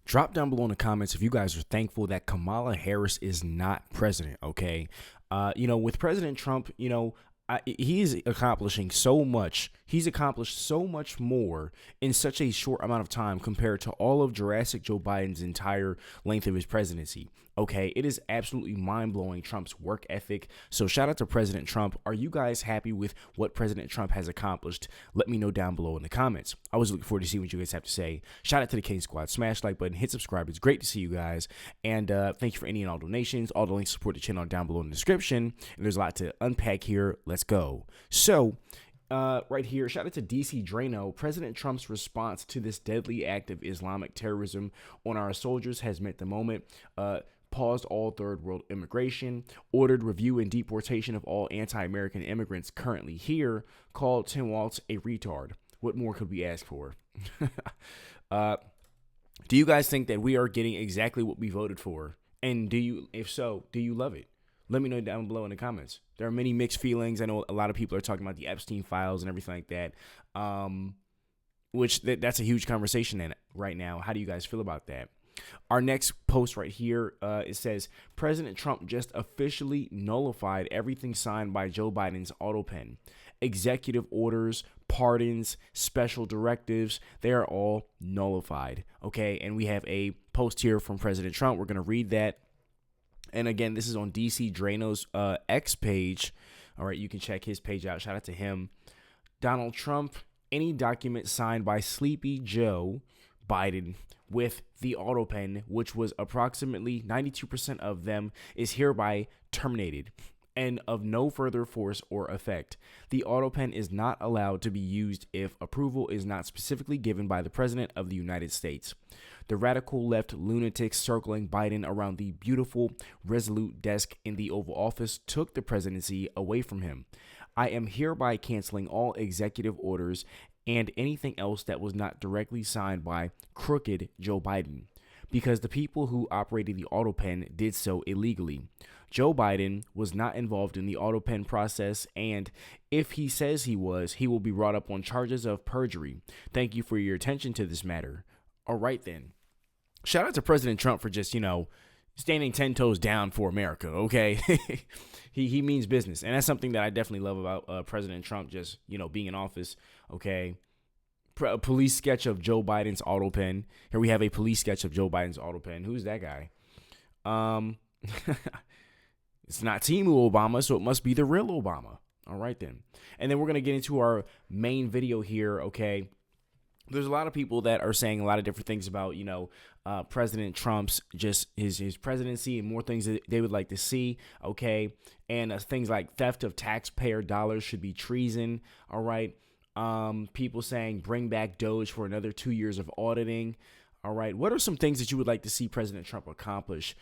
Drop down below in the comments if you guys are thankful that Kamala Harris is not president, okay? With President Trump, he is accomplishing so much. He's accomplished so much more in such a short amount of time compared to all of Jurassic Joe Biden's entire length of his presidency. Okay, it is absolutely mind-blowing, Trump's work ethic. So shout out to President Trump. Are you guys happy with what President Trump has accomplished? Let me know down below in the comments. I was looking forward to seeing what you guys have to say. Shout out to the King Squad. Smash like button, hit subscribe. It's great to see you guys. And thank you for any and all donations. All the links to support the channel are down below in the description. And there's a lot to unpack here. Let's go. So, right here, shout out to DC Drano. President Trump's response to this deadly act of Islamic terrorism on our soldiers has met the moment. Paused all third world immigration, ordered review and deportation of all anti-American immigrants currently here, called Tim Walz a retard. What more could we ask for? Do you guys think that we are getting exactly what we voted for? And if so, do you love it? Let me know down below in the comments. There are many mixed feelings. I know a lot of people are talking about the Epstein files and everything like that, that's a huge conversation right now. How do you guys feel about that? Our next post right here, it says, President Trump just officially nullified everything signed by Joe Biden's auto pen. Executive orders, pardons, special directives, they are all nullified. Okay, and we have a post here from President Trump. We're going to read that. And again, this is on DC Drano's X page. All right, you can check his page out. Shout out to him. Donald Trump, any document signed by Sleepy Joe Biden with the auto pen, which was approximately 92% of them, is hereby terminated and of no further force or effect. The auto pen is not allowed to be used if approval is not specifically given by the President of the United States. The radical left lunatics circling Biden around the beautiful, resolute desk in the Oval Office took the presidency away from him. I am hereby canceling all executive orders and anything else that was not directly signed by crooked Joe Biden, because the people who operated the auto pen did so illegally. Joe Biden was not involved in the auto pen process, and if he says he was, he will be brought up on charges of perjury. Thank you for your attention to this matter. All right, then. Shout out to President Trump for just, standing 10 toes down for America, okay? He means business, and that's something that I definitely love about President Trump, just, being in office, okay? A police sketch of Joe Biden's auto pen. Here we have a police sketch of Joe Biden's auto pen. Who's that guy? It's not Timu Obama, so it must be the real Obama. All right, then. And then we're going to get into our main video here, okay? There's a lot of people that are saying a lot of different things about, President Trump's just his presidency and more things that they would like to see, okay? And things like theft of taxpayer dollars should be treason, all right? People saying bring back DOJ for another 2 years of auditing. All right. What are some things that you would like to see President Trump accomplish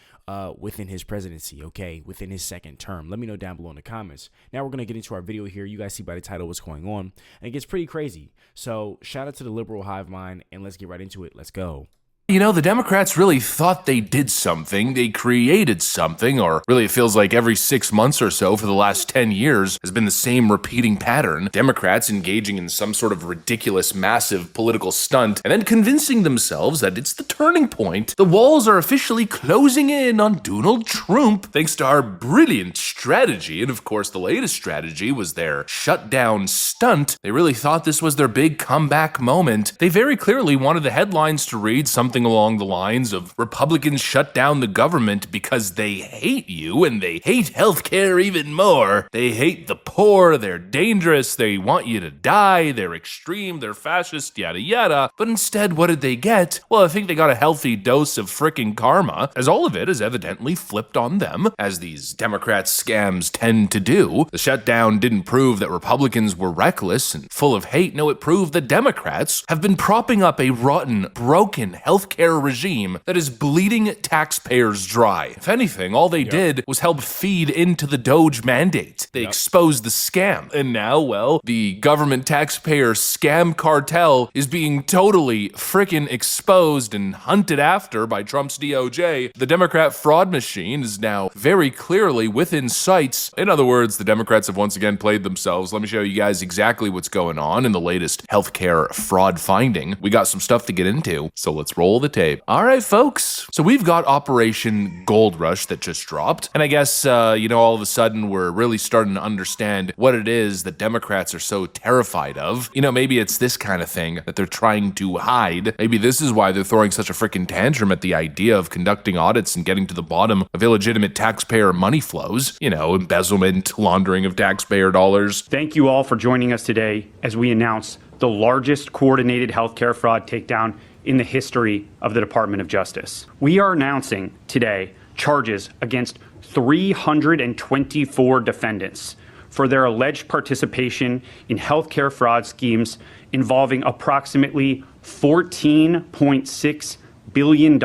within his presidency, okay, within his second term? Let me know down below in the comments. Now we're going to get into our video here. You guys see by the title what's going on. And it gets pretty crazy. So shout out to the liberal hive mind, and let's get right into it. Let's go. The Democrats really thought they did something, they created something, or really it feels like every 6 months or so for the last 10 years has been the same repeating pattern. Democrats engaging in some sort of ridiculous, massive political stunt, and then convincing themselves that it's the turning point. The walls are officially closing in on Donald Trump, thanks to our brilliant strategy, and of course the latest strategy was their shutdown stunt. They really thought this was their big comeback moment. They very clearly wanted the headlines to read something along the lines of Republicans shut down the government because they hate you and they hate healthcare even more. They hate the poor, they're dangerous, they want you to die, they're extreme, they're fascist, yada yada. But instead, what did they get? Well, I think they got a healthy dose of frickin' karma, as all of it is evidently flipped on them, as these Democrat scams tend to do. The shutdown didn't prove that Republicans were reckless and full of hate. No, it proved that Democrats have been propping up a rotten, broken healthcare regime that is bleeding taxpayers dry. If anything, all they did was help feed into the DOJ mandate. They exposed the scam. And now, well, the government taxpayer scam cartel is being totally frickin' exposed and hunted after by Trump's DOJ. The Democrat fraud machine is now very clearly within sights. In other words, the Democrats have once again played themselves. Let me show you guys exactly what's going on in the latest healthcare fraud finding. We got some stuff to get into, so let's roll roll the tape. All right, folks. So we've got Operation Gold Rush that just dropped. And I guess, all of a sudden we're really starting to understand what it is that Democrats are so terrified of. Maybe it's this kind of thing that they're trying to hide. Maybe this is why they're throwing such a freaking tantrum at the idea of conducting audits and getting to the bottom of illegitimate taxpayer money flows. Embezzlement, laundering of taxpayer dollars. Thank you all for joining us today as we announce the largest coordinated healthcare fraud takedown in the history of the Department of Justice. We are announcing today charges against 324 defendants for their alleged participation in healthcare fraud schemes involving approximately $14.6 billion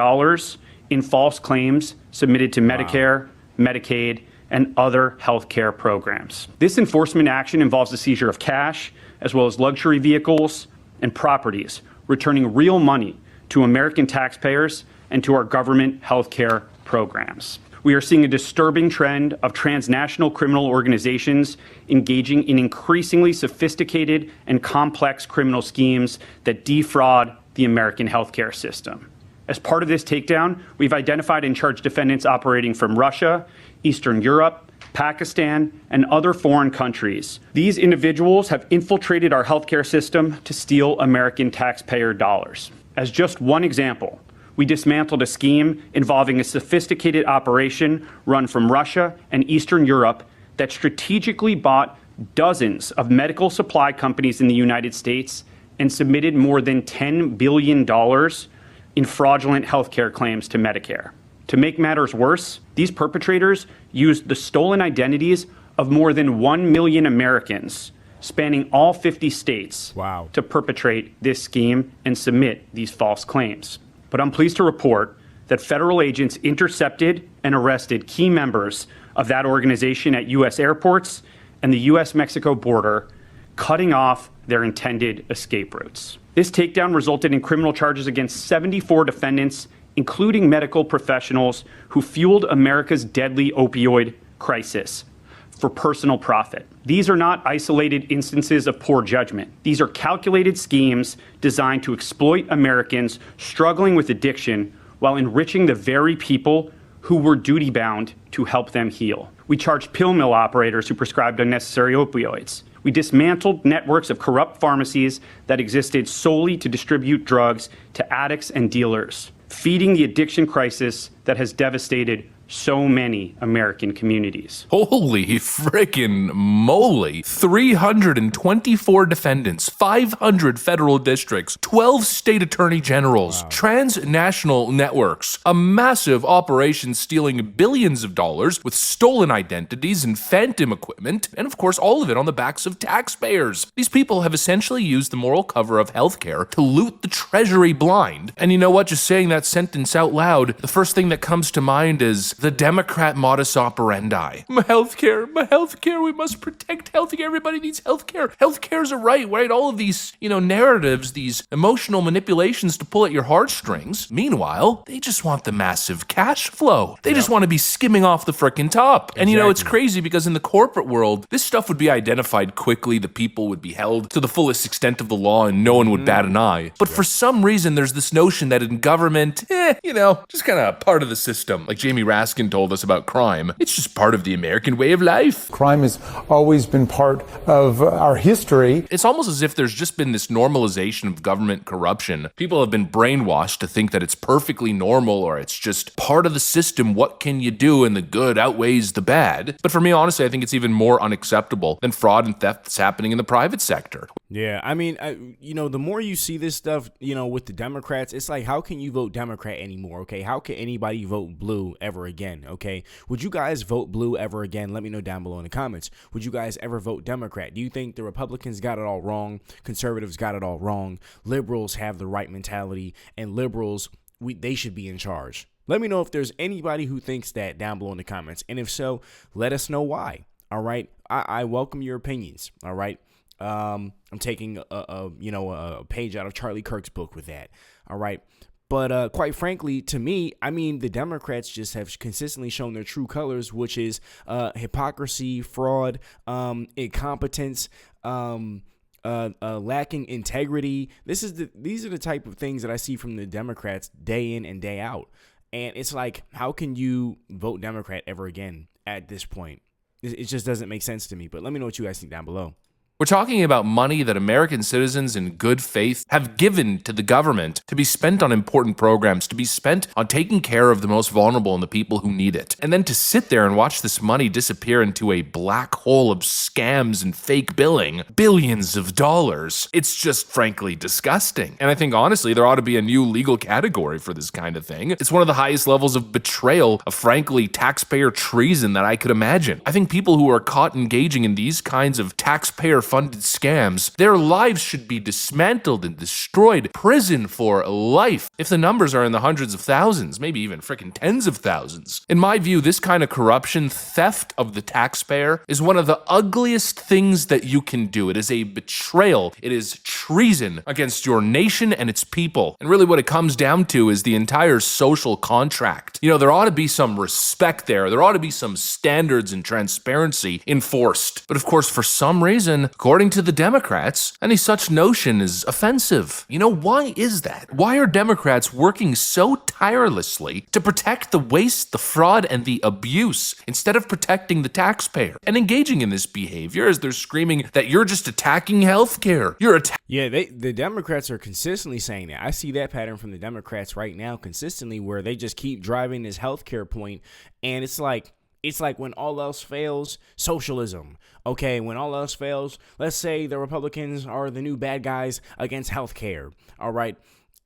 in false claims submitted to Medicare, Medicaid, and other healthcare programs. This enforcement action involves the seizure of cash, as well as luxury vehicles and properties, returning real money to American taxpayers and to our government healthcare programs. We are seeing a disturbing trend of transnational criminal organizations engaging in increasingly sophisticated and complex criminal schemes that defraud the American healthcare system. As part of this takedown, we've identified and charged defendants operating from Russia, Eastern Europe, Pakistan, and other foreign countries. These individuals have infiltrated our healthcare system to steal American taxpayer dollars. As just one example, we dismantled a scheme involving a sophisticated operation run from Russia and Eastern Europe that strategically bought dozens of medical supply companies in the United States and submitted more than $10 billion in fraudulent healthcare claims to Medicare. To make matters worse, these perpetrators used the stolen identities of more than 1 million Americans, spanning all 50 states, to perpetrate this scheme and submit these false claims. But I'm pleased to report that federal agents intercepted and arrested key members of that organization at U.S. airports and the U.S.-Mexico border, cutting off their intended escape routes. This takedown resulted in criminal charges against 74 defendants, including medical professionals who fueled America's deadly opioid crisis for personal profit. These are not isolated instances of poor judgment. These are calculated schemes designed to exploit Americans struggling with addiction while enriching the very people who were duty-bound to help them heal. We charged pill mill operators who prescribed unnecessary opioids. We dismantled networks of corrupt pharmacies that existed solely to distribute drugs to addicts and dealers, feeding the addiction crisis that has devastated so many American communities. Holy frickin' moly. 324 defendants, 500 federal districts, 12 state attorney generals, transnational networks, a massive operation stealing billions of dollars with stolen identities and phantom equipment, and of course all of it on the backs of taxpayers. These people have essentially used the moral cover of healthcare to loot the treasury blind. And you know what? Just saying that sentence out loud, the first thing that comes to mind is the Democrat modus operandi. My healthcare, we must protect healthcare, everybody needs healthcare. Healthcare's a right? All of these, narratives, these emotional manipulations to pull at your heartstrings. Meanwhile, they just want the massive cash flow. They just want to be skimming off the frickin' top. And it's crazy because in the corporate world, this stuff would be identified quickly, the people would be held to the fullest extent of the law and no one would bat an eye. But for some reason, there's this notion that in government, just kind of part of the system. Like Jamie Raskin told us about crime. It's just part of the American way of life. Crime has always been part of our history. It's almost as if there's just been this normalization of government corruption. People have been brainwashed to think that it's perfectly normal or it's just part of the system. What can you do? And the good outweighs the bad. But for me, honestly, I think it's even more unacceptable than fraud and theft that's happening in the private sector. Yeah, I mean, the more you see this stuff, with the Democrats, it's like, how can you vote Democrat anymore, okay? How can anybody vote blue ever again, okay? Would you guys vote blue ever again? Let me know down below in the comments. Would you guys ever vote Democrat? Do you think the Republicans got it all wrong? Conservatives got it all wrong? Liberals have the right mentality, and liberals, they should be in charge. Let me know if there's anybody who thinks that down below in the comments. And if so, let us know why, all right? I welcome your opinions, all right? I'm taking a page out of Charlie Kirk's book with that. All right. But quite frankly, to me, I mean, the Democrats just have consistently shown their true colors, which is hypocrisy, fraud, incompetence, lacking integrity. These are the type of things that I see from the Democrats day in and day out. And it's like, how can you vote Democrat ever again at this point? It just doesn't make sense to me. But let me know what you guys think down below. We're talking about money that American citizens in good faith have given to the government to be spent on important programs, to be spent on taking care of the most vulnerable and the people who need it. And then to sit there and watch this money disappear into a black hole of scams and fake billing, billions of dollars. It's just frankly disgusting. And I think honestly, there ought to be a new legal category for this kind of thing. It's one of the highest levels of betrayal, of frankly taxpayer treason that I could imagine. I think people who are caught engaging in these kinds of taxpayer-funded scams, their lives should be dismantled and destroyed. Prison for life. If the numbers are in the hundreds of thousands, maybe even freaking tens of thousands. In my view, this kind of corruption, theft of the taxpayer, is one of the ugliest things that you can do. It is a betrayal. It is treason against your nation and its people. And really what it comes down to is the entire social contract. You know, there ought to be some respect there. There ought to be some standards and transparency enforced. But of course, for some reason, according to the Democrats, any such notion is offensive. You know, why is that? Why are Democrats working so tirelessly to protect the waste, the fraud, and the abuse instead of protecting the taxpayer and engaging in this behavior as they're screaming that you're just attacking healthcare? Yeah, the Democrats are consistently saying that. I see that pattern from the Democrats right now consistently, where they just keep driving this healthcare point, and it's like when all else fails, socialism. Okay, when all else fails, let's say the Republicans are the new bad guys against healthcare. All right,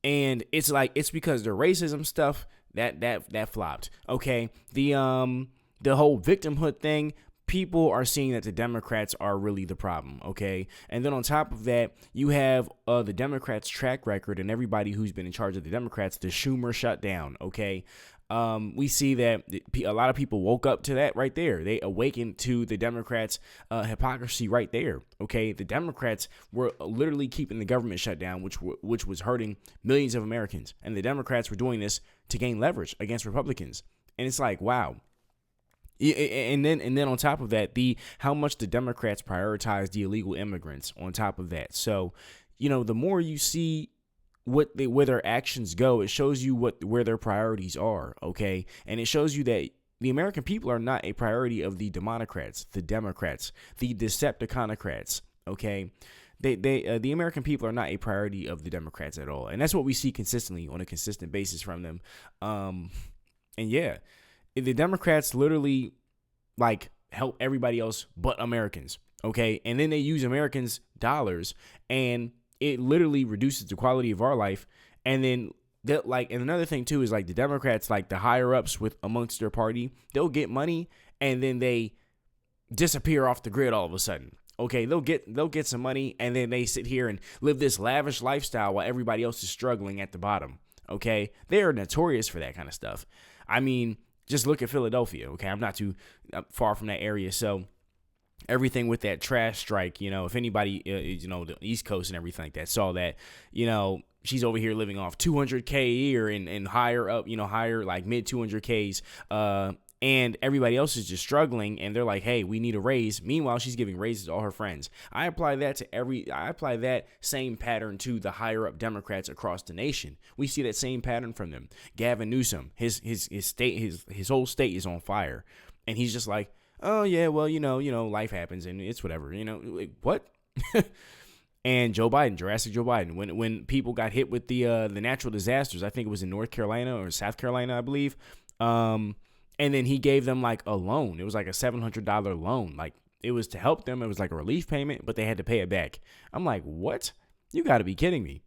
and it's because the racism stuff that flopped. Okay, the whole victimhood thing. People are seeing that the Democrats are really the problem, okay? And then on top of that, you have the Democrats' track record and everybody who's been in charge of the Democrats, the Schumer shutdown, okay? We see that a lot of people woke up to that right there. They awakened to the Democrats' hypocrisy right there, okay? The Democrats were literally keeping the government shut down, which was hurting millions of Americans. And the Democrats were doing this to gain leverage against Republicans. And it's like, wow. And then on top of that, how much the Democrats prioritize the illegal immigrants on top of that. So, you know, the more you see where their actions go, it shows you where their priorities are, okay? And it shows you that the American people are not a priority of the Democrats, the Decepticonocrats, okay? The American people are not a priority of the Democrats at all. And that's what we see consistently on a consistent basis from them. And yeah. The Democrats literally help everybody else but Americans, okay? And then they use Americans' dollars, and it literally reduces the quality of our life. And then and another thing too is the Democrats, the higher ups amongst their party, they'll get money and then they disappear off the grid all of a sudden. Okay, they'll get some money and then they sit here and live this lavish lifestyle while everybody else is struggling at the bottom. Okay, they are notorious for that kind of stuff. I mean, just look at Philadelphia, okay? I'm not too far from that area, so everything with that trash strike, you know, if anybody, the East Coast and everything like that saw that, you know, she's over here living off $200K a year and higher up, higher mid 200Ks, and everybody else is just struggling, and they're like, hey, we need a raise. Meanwhile, she's giving raises to all her friends. I apply that same pattern to the higher up Democrats across the nation. We see that same pattern from them. Gavin Newsom, his whole state is on fire, and he's just like, oh yeah, well, life happens and it's whatever, what? And Joe Biden, Jurassic Joe Biden, when people got hit with the natural disasters, I think it was in North Carolina or South Carolina, I believe, and then he gave them a loan. It was a $700 loan. It was to help them. It was a relief payment, but they had to pay it back. I'm like, what? You got to be kidding me.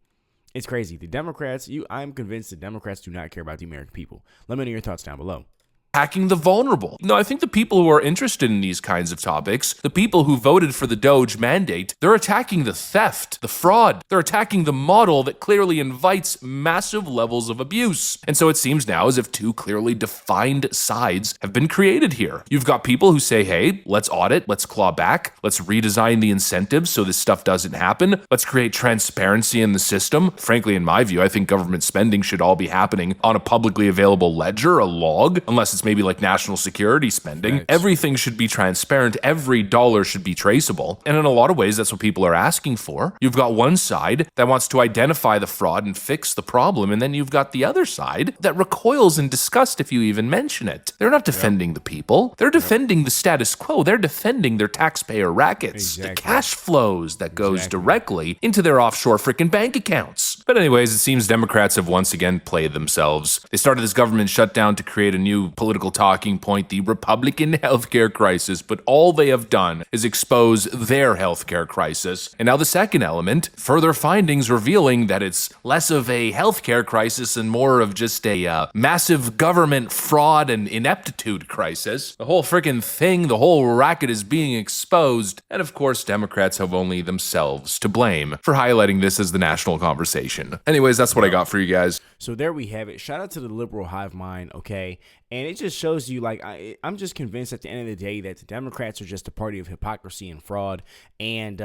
It's crazy. The Democrats, I'm convinced the Democrats do not care about the American people. Let me know your thoughts down below. Attacking the vulnerable. No, I think the people who are interested in these kinds of topics, the people who voted for the DOJ mandate, they're attacking the theft, the fraud. They're attacking the model that clearly invites massive levels of abuse. And so it seems now as if two clearly defined sides have been created here. You've got people who say, hey, let's audit, let's claw back, let's redesign the incentives so this stuff doesn't happen. Let's create transparency in the system. Frankly, in my view, I think government spending should all be happening on a publicly available ledger, a log, unless it's it's maybe like national security spending. Facts. Everything should be transparent. Every dollar should be traceable. And in a lot of ways, that's what people are asking for. You've got one side that wants to identify the fraud and fix the problem, and then you've got the other side that recoils in disgust if you even mention it. They're not defending the people. They're defending the status quo. They're defending their taxpayer rackets, the cash flows that goes directly into their offshore freaking bank accounts. But anyways, it seems Democrats have once again played themselves. They started this government shutdown to create a new political talking point, the Republican healthcare crisis, but all they have done is expose their healthcare crisis. And now the second element, further findings revealing that it's less of a healthcare crisis and more of just a massive government fraud and ineptitude crisis. The whole freaking thing, the whole racket is being exposed. And of course, Democrats have only themselves to blame for highlighting this as the national conversation. Anyways, that's what I got for you guys. So there we have it. Shout out to the liberal hive mind, okay? And it just shows you, like, I'm just convinced at the end of the day that the Democrats are just a party of hypocrisy and fraud and,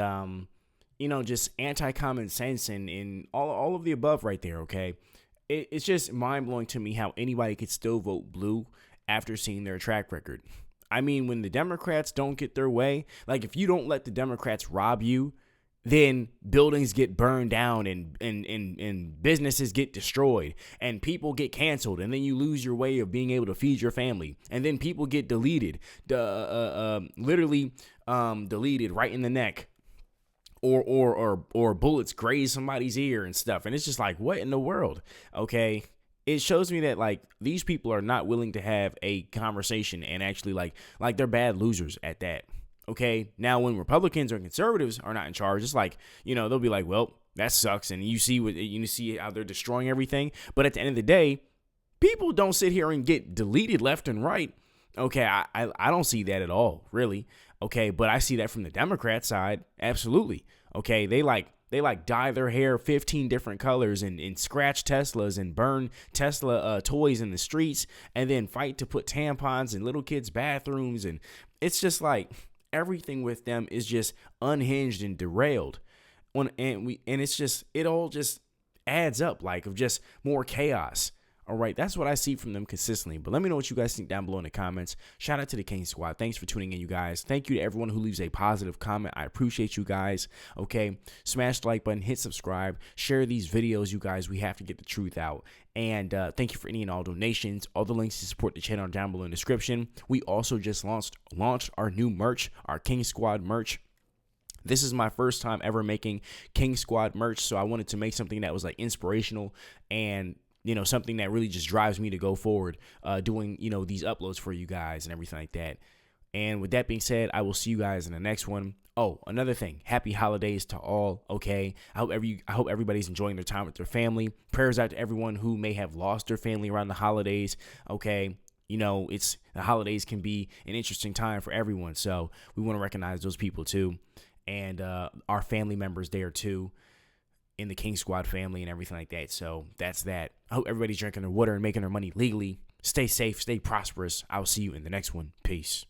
just anti-common sense and all of the above right there, okay? It's just mind-blowing to me how anybody could still vote blue after seeing their track record. I mean, when the Democrats don't get their way, like if you don't let the Democrats rob you, then buildings get burned down and businesses get destroyed and people get canceled, and then you lose your way of being able to feed your family, and then people get deleted, literally deleted right in the neck, or bullets graze somebody's ear and stuff, and it's just like, what in the world? Okay, it shows me that like these people are not willing to have a conversation and actually like they're bad losers at that. Okay, now when Republicans or conservatives are not in charge, it's like, they'll be like, well, that sucks. And you see how they're destroying everything. But at the end of the day, people don't sit here and get deleted left and right. Okay, I don't see that at all, really. Okay, but I see that from the Democrat side. Absolutely. Okay, they dye their hair 15 different colors and scratch Teslas and burn Tesla toys in the streets and then fight to put tampons in little kids' bathrooms. And it's just like, everything with them is just unhinged and derailed. It all just adds up like of just more chaos. All right, that's what I see from them consistently. But let me know what you guys think down below in the comments. Shout out to the King Squad. Thanks for tuning in, you guys. Thank you to everyone who leaves a positive comment. I appreciate you guys. Okay, smash the like button, hit subscribe, share these videos, you guys. We have to get the truth out. And thank you for any and all donations. All the links to support the channel are down below in the description. We also just launched our new merch, our King Squad merch. This is my first time ever making King Squad merch, so I wanted to make something that was like inspirational and something that really just drives me to go forward, doing, these uploads for you guys and everything like that. And with that being said, I will see you guys in the next one. Oh, another thing, happy holidays to all, okay? I hope everybody's enjoying their time with their family. Prayers out to everyone who may have lost their family around the holidays, okay? The holidays can be an interesting time for everyone, so we want to recognize those people too. And our family members there too, in the King Squad family and everything like that. So that's that. I hope everybody's drinking their water and making their money legally. Stay safe, stay prosperous. I'll see you in the next one. Peace.